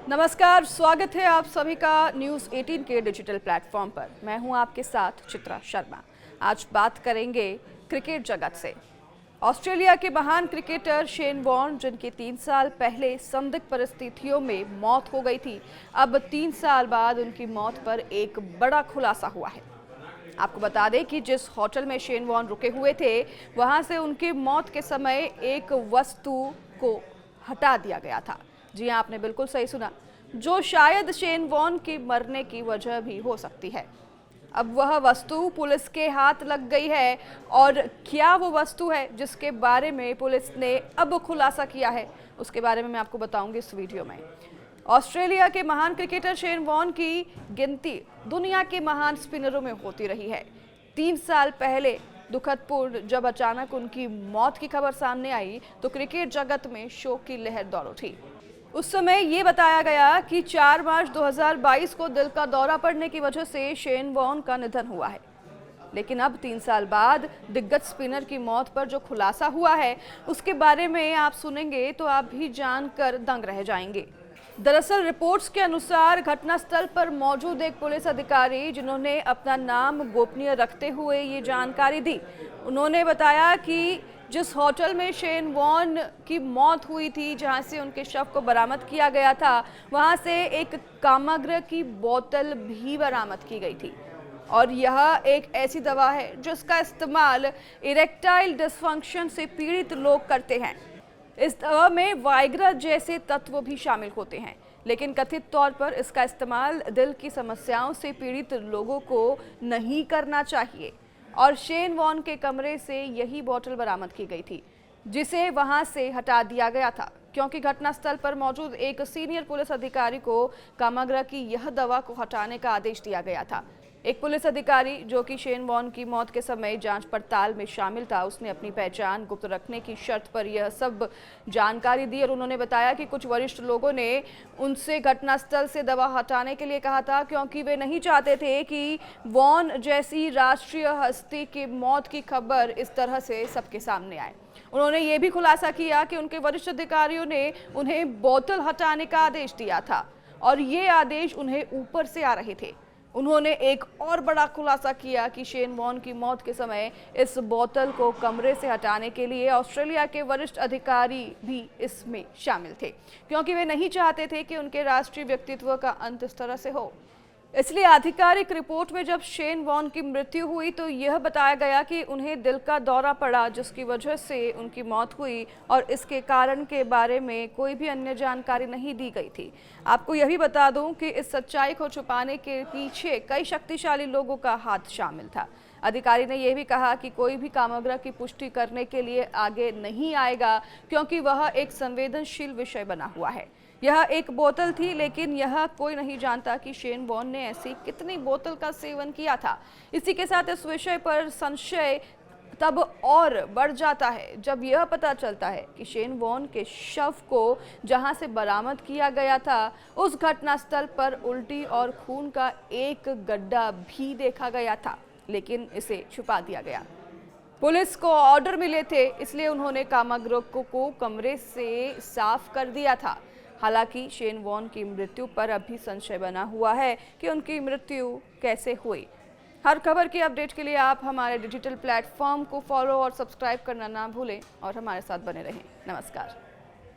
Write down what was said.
नमस्कार, स्वागत है आप सभी का न्यूज़ 18 के डिजिटल प्लेटफॉर्म पर। मैं हूं आपके साथ चित्रा शर्मा। आज बात करेंगे क्रिकेट जगत से। ऑस्ट्रेलिया के महान क्रिकेटर शेन वॉर्न, जिनकी 3 साल पहले संदिग्ध परिस्थितियों में मौत हो गई थी, अब 3 साल बाद उनकी मौत पर एक बड़ा खुलासा हुआ है। आपको बता दें कि जिस होटल में शेन वॉर्न रुके हुए थे, वहां से उनकी मौत के समय एक वस्तु को हटा दिया गया था। जी हाँ, आपने बिल्कुल सही सुना, जो शायद शेन वॉर्न की मरने की वजह भी हो सकती है। अब वह वस्तु पुलिस के हाथ लग गई है, और क्या वो वस्तु है जिसके बारे में पुलिस ने अब खुलासा किया है, उसके बारे में मैं आपको बताऊंगी इस वीडियो में। ऑस्ट्रेलिया के महान क्रिकेटर शेन वॉर्न की गिनती दुनिया के महान स्पिनरों में होती रही है। 3 साल पहले दुखदपूर्ण जब अचानक उनकी मौत की खबर सामने आई, तो क्रिकेट जगत में शोक की लहर दौड़ उठी। उस समय ये बताया गया कि 4 मार्च 2022 को दिल का दौरा पड़ने की वजह से शेन वॉर्न का निधन हुआ है। लेकिन अब 3 साल बाद दिग्गज स्पिनर की मौत पर जो खुलासा हुआ है, उसके बारे में आप सुनेंगे तो आप भी जानकर दंग रह जाएंगे। दरअसल रिपोर्ट्स के अनुसार घटनास्थल पर मौजूद एक पुलिस अधिकारी, जिन्होंने अपना नाम गोपनीय रखते हुए ये जानकारी दी, उन्होंने बताया कि जिस होटल में शेन वॉर्न की मौत हुई थी, जहां से उनके शव को बरामद किया गया था, वहां से एक कामाग्र की बोतल भी बरामद की गई थी। और यह एक ऐसी दवा है जिसका इस्तेमाल इरेक्टाइल डिसफंक्शन से पीड़ित लोग करते हैं। इस दवा में वाइग्रा जैसे तत्व भी शामिल होते हैं, लेकिन कथित तौर पर इसका इस्तेमाल दिल की समस्याओं से पीड़ित लोगों को नहीं करना चाहिए। और शेन वॉर्न के कमरे से यही बोतल बरामद की गई थी, जिसे वहां से हटा दिया गया था, क्योंकि घटनास्थल पर मौजूद एक सीनियर पुलिस अधिकारी को कामाग्रा की यह दवा को हटाने का आदेश दिया गया था। एक पुलिस अधिकारी जो कि शेन वॉर्न की मौत के समय जांच पड़ताल में शामिल था, उसने अपनी पहचान गुप्त रखने की शर्त पर यह सब जानकारी दी, और उन्होंने बताया कि कुछ वरिष्ठ लोगों ने उनसे घटनास्थल से दवा हटाने के लिए कहा था, क्योंकि वे नहीं चाहते थे कि वॉर्न जैसी राष्ट्रीय हस्ती की मौत की खबर इस तरह से सबके सामने आए। उन्होंने ये भी खुलासा किया कि उनके वरिष्ठ अधिकारियों ने उन्हें बोतल हटाने का आदेश दिया था, और ये आदेश उन्हें ऊपर से आ रहे थे। उन्होंने एक और बड़ा खुलासा किया कि शेन वॉर्न की मौत के समय इस बोतल को कमरे से हटाने के लिए ऑस्ट्रेलिया के वरिष्ठ अधिकारी भी इसमें शामिल थे, क्योंकि वे नहीं चाहते थे कि उनके राष्ट्रीय व्यक्तित्व का अंत इस तरह से हो। इसलिए आधिकारिक रिपोर्ट में जब शेन वॉर्न की मृत्यु हुई, तो यह बताया गया कि उन्हें दिल का दौरा पड़ा, जिसकी वजह से उनकी मौत हुई, और इसके कारण के बारे में कोई भी अन्य जानकारी नहीं दी गई थी। आपको यह भी बता दूं कि इस सच्चाई को छुपाने के पीछे कई शक्तिशाली लोगों का हाथ शामिल था। अधिकारी ने यह भी कहा कि कोई भी कामाग्रा की पुष्टि करने के लिए आगे नहीं आएगा, क्योंकि वह एक संवेदनशील विषय बना हुआ है। यह एक बोतल थी, लेकिन यह कोई नहीं जानता कि शेन वॉर्न ने ऐसी कितनी बोतल का सेवन किया था। इसी के साथ इस विषय पर संशय तब और बढ़ जाता है जब यह पता चलता है कि शेन वॉर्न के शव को जहां से बरामद किया गया था, उस घटनास्थल पर उल्टी और खून का एक गड्ढा भी देखा गया था, लेकिन इसे छुपा दिया गया। पुलिस को ऑर्डर मिले थे, इसलिए उन्होंने कामाग्रा को कमरे से साफ कर दिया था। हालांकि शेन वॉर्न की मृत्यु पर अभी संशय बना हुआ है कि उनकी मृत्यु कैसे हुई। हर खबर की अपडेट के लिए आप हमारे डिजिटल प्लेटफॉर्म को फॉलो और सब्सक्राइब करना ना भूलें, और हमारे साथ बने रहें। नमस्कार।